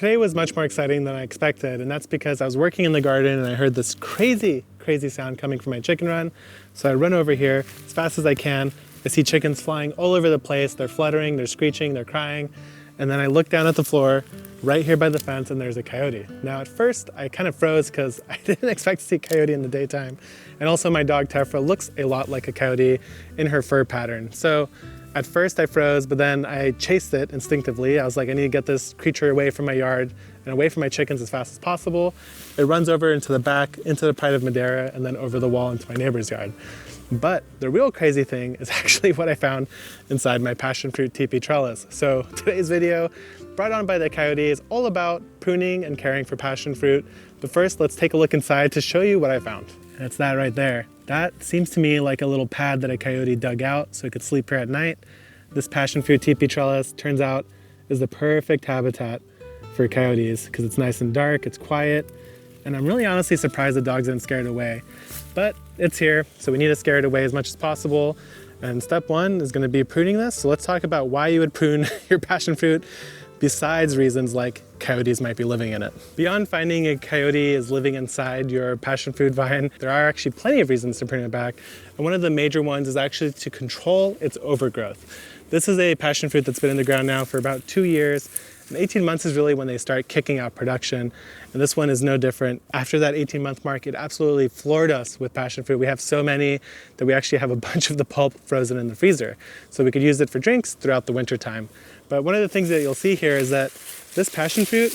Today was much more exciting than I expected, and that's because I was working in the garden and I heard this crazy sound coming from my chicken run. So I run over here as fast as I can. I see chickens flying all over the place. They're fluttering, they're screeching, they're crying. And then I look down at the floor right here by the fence and there's a coyote. Now at first I kind of froze because I didn't expect to see a coyote in the daytime. And also my dog Tefra looks a lot like a coyote in her fur pattern. So at first I froze, but then I chased it instinctively. I was like, I need to get this creature away from my yard and away from my chickens as fast as possible. It runs over into the back, into the Pride of Madeira, and then over the wall into my neighbor's yard. But the real crazy thing is actually what I found inside my passion fruit teepee trellis. So today's video, brought on by the coyote, is all about pruning and caring for passion fruit. But first, let's take a look inside to show you what I found. And it's that right there. That seems to me like a little pad that a coyote dug out so it could sleep here at night. This passion fruit teepee trellis, turns out, is the perfect habitat for coyotes because it's nice and dark, it's quiet, and I'm really honestly surprised the dogs didn't scare it away. But it's here, so we need to scare it away as much as possible. And step one is going to be pruning this. So let's talk about why you would prune your passion fruit besides reasons like coyotes might be living in it. Beyond finding a coyote is living inside your passion fruit vine, there are actually plenty of reasons to prune it back. And one of the major ones is actually to control its overgrowth. This is a passion fruit that's been in the ground now for about 2 years. And 18 months is really when they start kicking out production. And this one is no different. After that 18-month mark, it absolutely floored us with passion fruit. We have so many that we actually have a bunch of the pulp frozen in the freezer. So we could use it for drinks throughout the winter time. But one of the things that you'll see here is that this passion fruit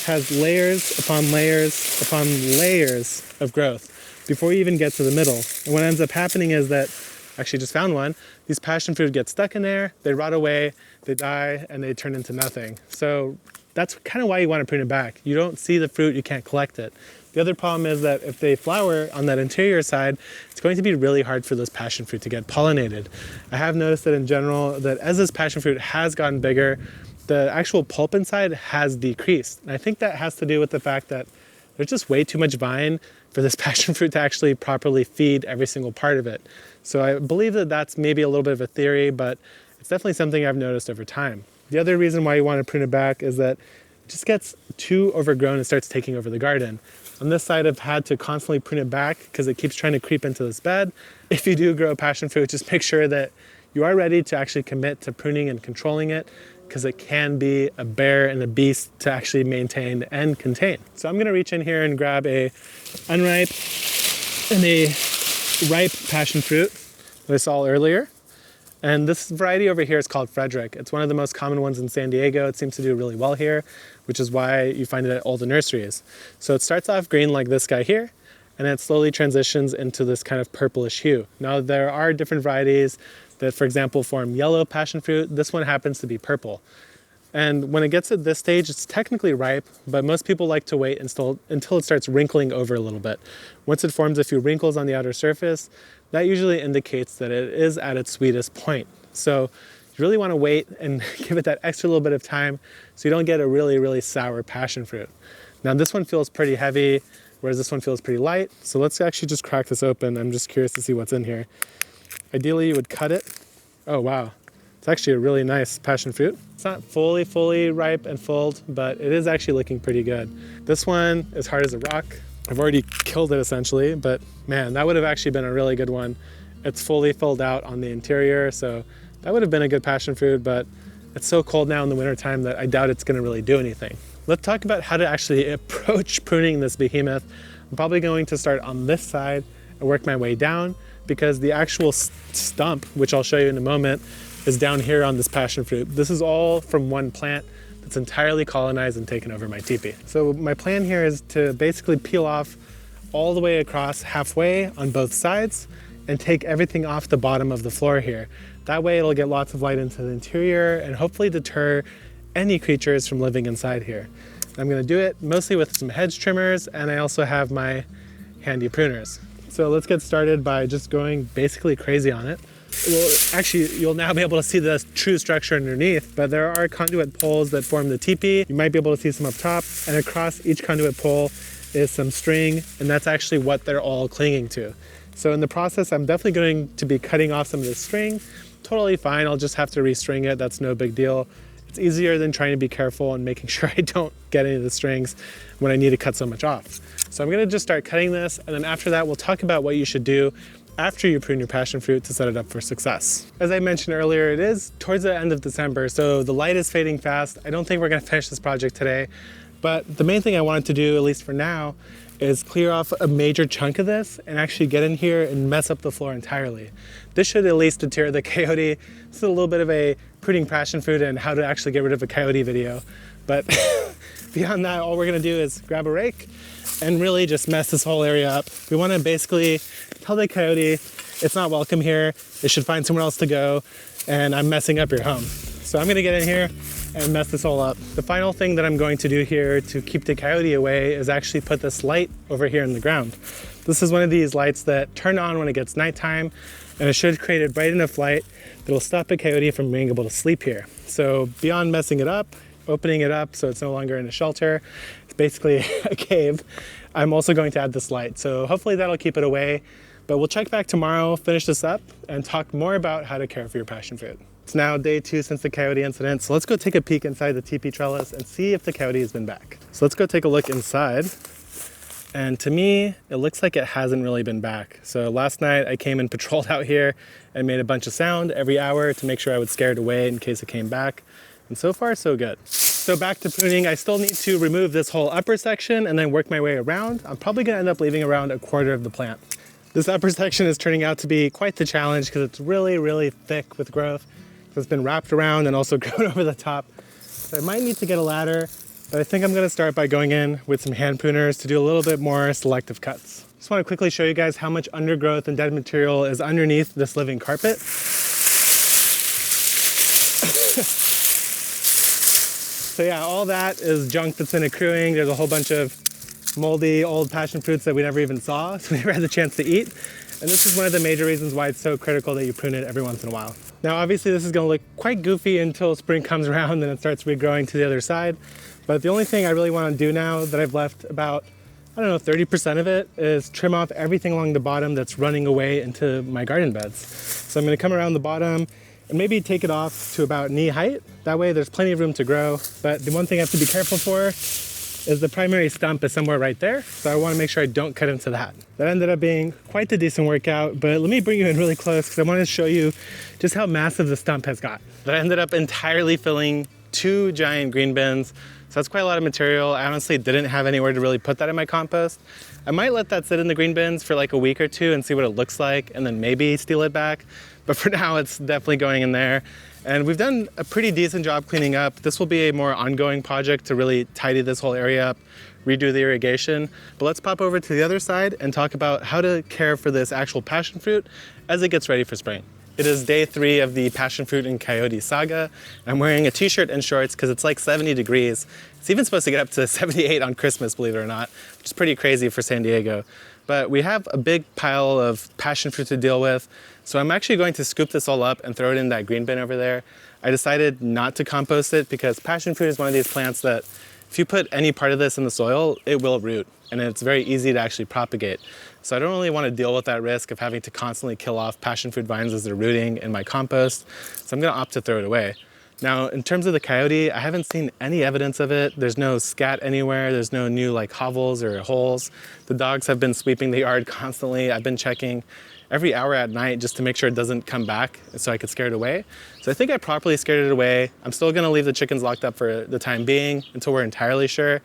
has layers upon layers upon layers of growth before you even get to the middle. And what ends up happening is that, actually just found one, these passion fruit get stuck in there, they rot away, they die, and they turn into nothing. So that's kind of why you want to prune it back. You don't see the fruit, you can't collect it. The other problem is that if they flower on that interior side, it's going to be really hard for this passion fruit to get pollinated. I have noticed that in general, that as this passion fruit has gotten bigger, the actual pulp inside has decreased. And I think that has to do with the fact that there's just way too much vine for this passion fruit to actually properly feed every single part of it. So I believe that that's maybe a little bit of a theory, but it's definitely something I've noticed over time. The other reason why you want to prune it back is that it just gets too overgrown and starts taking over the garden. On this side, I've had to constantly prune it back because it keeps trying to creep into this bed. If you do grow passion fruit, just make sure that you are ready to actually commit to pruning and controlling it, because it can be a bear and a beast to actually maintain and contain. So I'm gonna reach in here and grab a unripe and a ripe passion fruit that I saw earlier. And this variety over here is called Frederick. It's one of the most common ones in San Diego. It seems to do really well here, which is why you find it at all the nurseries. So it starts off green like this guy here, and it slowly transitions into this kind of purplish hue. Now there are different varieties that, for example, form yellow passion fruit. This one happens to be purple. And when it gets at this stage, it's technically ripe, but most people like to wait until it starts wrinkling over a little bit. Once it forms a few wrinkles on the outer surface, that usually indicates that it is at its sweetest point. So you really want to wait and give it that extra little bit of time so you don't get a really sour passion fruit. Now this one feels pretty heavy, whereas this one feels pretty light. So let's actually just crack this open. I'm just curious to see what's in here. Ideally you would cut it. Oh wow, it's actually a really nice passion fruit. It's not fully ripe and fulled, but it is actually looking pretty good. This one is hard as a rock. I've already killed it essentially, but man, that would have actually been a really good one. It's fully filled out on the interior, so that would have been a good passion fruit, but it's so cold now in the wintertime that I doubt it's gonna really do anything. Let's talk about how to actually approach pruning this behemoth. I'm probably going to start on this side and work my way down, because the actual stump, which I'll show you in a moment, is down here on this passion fruit. This is all from one plant that's entirely colonized and taken over my teepee. So my plan here is to basically peel off all the way across halfway on both sides and take everything off the bottom of the floor here. That way it'll get lots of light into the interior and hopefully deter any creatures from living inside here. I'm gonna do it mostly with some hedge trimmers, and I also have my handy pruners. So let's get started by just going basically crazy on it. Well, actually, you'll now be able to see the true structure underneath, but there are conduit poles that form the teepee. You might be able to see some up top, and across each conduit pole is some string, and that's actually what they're all clinging to. So in the process, I'm definitely going to be cutting off some of the string. Totally fine, I'll just have to restring it, that's no big deal. It's easier than trying to be careful and making sure I don't get any of the strings when I need to cut so much off. So I'm gonna just start cutting this, and then after that, we'll talk about what you should do after you prune your passion fruit to set it up for success. As I mentioned earlier, it is towards the end of December, so the light is fading fast. I don't think we're gonna finish this project today, but the main thing I wanted to do, at least for now, is clear off a major chunk of this and actually get in here and mess up the floor entirely. This should at least deter the coyote. This is a little bit of a pruning passion fruit and how to actually get rid of a coyote video. But beyond that, all we're gonna do is grab a rake and really just mess this whole area up. We wanna basically tell the coyote it's not welcome here, it should find somewhere else to go, and I'm messing up your home. So I'm gonna get in here and mess this all up. The final thing that I'm going to do here to keep the coyote away is actually put this light over here in the ground. This is one of these lights that turn on when it gets nighttime, and it should create a bright enough light that will stop a coyote from being able to sleep here. So beyond messing it up, opening it up so it's no longer in a shelter, it's basically a cave, I'm also going to add this light. So hopefully that'll keep it away, but we'll check back tomorrow, finish this up, and talk more about how to care for your passion fruit. It's now day 2 since the coyote incident, so let's go take a peek inside the teepee trellis and see if the coyote has been back. So let's go take a look inside. And to me, it looks like it hasn't really been back. So last night I came and patrolled out here and made a bunch of sound every hour to make sure I would scare it away in case it came back. And so far, so good. So back to pruning, I still need to remove this whole upper section and then work my way around. I'm probably gonna end up leaving around a quarter of the plant. This upper section is turning out to be quite the challenge because it's really, really thick with growth. So it's been wrapped around and also grown over the top. So I might need to get a ladder, but I think I'm gonna start by going in with some hand pruners to do a little bit more selective cuts. Just wanna quickly show you guys how much undergrowth and dead material is underneath this living carpet. So yeah, all that is junk that's been accruing. There's a whole bunch of moldy old passion fruits that we never even saw, so we never had the chance to eat. And this is one of the major reasons why it's so critical that you prune it every once in a while. Now, obviously this is gonna look quite goofy until spring comes around and it starts regrowing to the other side. But the only thing I really wanna do now that I've left about, 30% of it, is trim off everything along the bottom that's running away into my garden beds. So I'm gonna come around the bottom and maybe take it off to about knee height. That way there's plenty of room to grow. But the one thing I have to be careful for is the primary stump is somewhere right there. So I wanna make sure I don't cut into that. That ended up being quite the decent workout, but let me bring you in really close because I wanna show you just how massive the stump has got. That ended up entirely filling 2 giant green bins. So that's quite a lot of material. I honestly didn't have anywhere to really put that in my compost. I might let that sit in the green bins for like a week or 2 and see what it looks like and then maybe steal it back. But for now, it's definitely going in there. And we've done a pretty decent job cleaning up. This will be a more ongoing project to really tidy this whole area up, redo the irrigation. But let's pop over to the other side and talk about how to care for this actual passion fruit as it gets ready for spring. It is day 3 of the passion fruit and coyote saga. I'm wearing a t-shirt and shorts because it's like 70 degrees. It's even supposed to get up to 78 on Christmas, believe it or not, which is pretty crazy for San Diego. But we have a big pile of passion fruit to deal with. So I'm actually going to scoop this all up and throw it in that green bin over there. I decided not to compost it because passion fruit is one of these plants that if you put any part of this in the soil, it will root, and it's very easy to actually propagate. So I don't really want to deal with that risk of having to constantly kill off passion fruit vines as they're rooting in my compost. So I'm gonna opt to throw it away. Now, in terms of the coyote, I haven't seen any evidence of it. There's no scat anywhere. There's no new like hovels or holes. The dogs have been sweeping the yard constantly. I've been checking every hour at night just to make sure it doesn't come back so I could scare it away. So I think I properly scared it away. I'm still gonna leave the chickens locked up for the time being until we're entirely sure.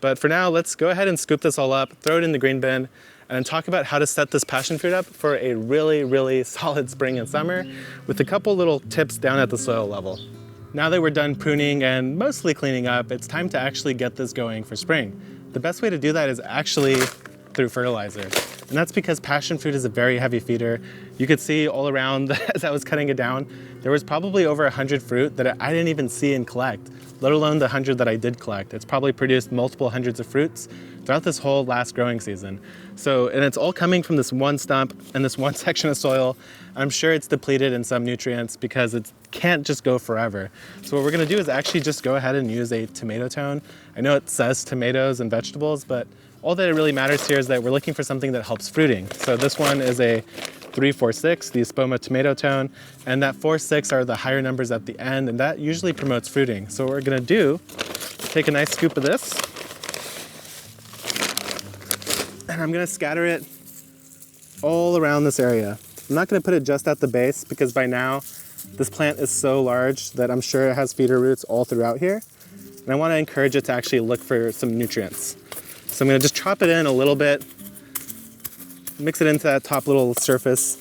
But for now, let's go ahead and scoop this all up, throw it in the green bin, and then talk about how to set this passion fruit up for a really, really solid spring and summer with a couple little tips down at the soil level. Now that we're done pruning and mostly cleaning up, it's time to actually get this going for spring. The best way to do that is actually through fertilizer. And that's because passion fruit is a very heavy feeder. You could see all around as I was cutting it down, there was probably over 100 fruit that I didn't even see and collect, let alone the 100 that I did collect. It's probably produced multiple hundreds of fruits throughout this whole last growing season. So, and it's all coming from this one stump and this one section of soil. I'm sure it's depleted in some nutrients because it can't just go forever. So what we're gonna do is actually just go ahead and use a tomato tone. I know it says tomatoes and vegetables, but all that it really matters here is that we're looking for something that helps fruiting. So this one is a 346, the Espoma tomato tone, and that 4-6 are the higher numbers at the end, and that usually promotes fruiting. So what we're gonna do, take a nice scoop of this, and I'm gonna scatter it all around this area. I'm not gonna put it just at the base because by now, this plant is so large that I'm sure it has feeder roots all throughout here. And I wanna encourage it to actually look for some nutrients. So I'm gonna just chop it in a little bit, mix it into that top little surface.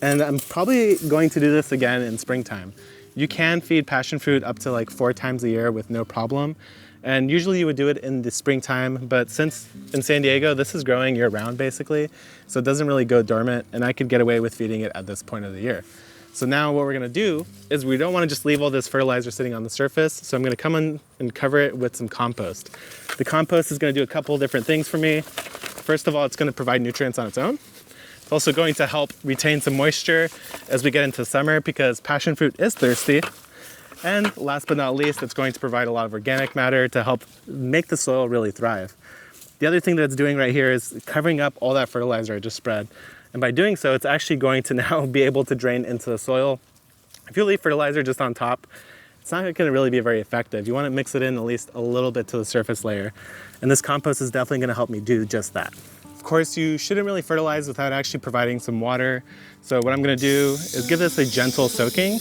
And I'm probably going to do this again in springtime. You can feed passion fruit up to like 4 times a year with no problem. And usually you would do it in the springtime, but since in San Diego, this is growing year round basically, so it doesn't really go dormant, and I could get away with feeding it at this point of the year. So now what we're gonna do is we don't wanna just leave all this fertilizer sitting on the surface, so I'm gonna come in and cover it with some compost. The compost is gonna do a couple different things for me. First of all, it's gonna provide nutrients on its own. It's also going to help retain some moisture as we get into summer because passion fruit is thirsty. And last but not least, it's going to provide a lot of organic matter to help make the soil really thrive. The other thing that it's doing right here is covering up all that fertilizer I just spread. And by doing so, it's actually going to now be able to drain into the soil. If you leave fertilizer just on top, it's not going to really be very effective. You want to mix it in at least a little bit to the surface layer. And this compost is definitely going to help me do just that. Of course, you shouldn't really fertilize without actually providing some water. So what I'm going to do is give this a gentle soaking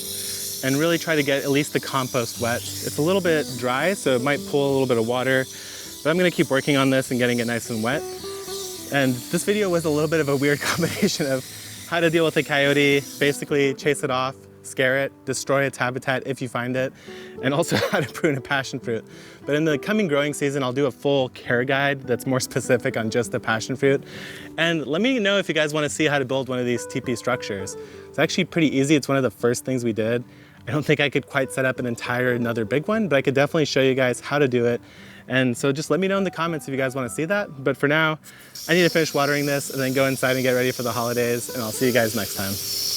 and really try to get at least the compost wet. It's a little bit dry, so it might pull a little bit of water, but I'm gonna keep working on this and getting it nice and wet. And this video was a little bit of a weird combination of how to deal with a coyote, basically chase it off, scare it, destroy its habitat if you find it, and also how to prune a passion fruit. But in the coming growing season, I'll do a full care guide that's more specific on just the passion fruit. And let me know if you guys wanna see how to build one of these teepee structures. It's actually pretty easy. It's one of the first things we did. I don't think I could quite set up another big one, but I could definitely show you guys how to do it. And so just let me know in the comments if you guys want to see that. But for now, I need to finish watering this and then go inside and get ready for the holidays, and I'll see you guys next time.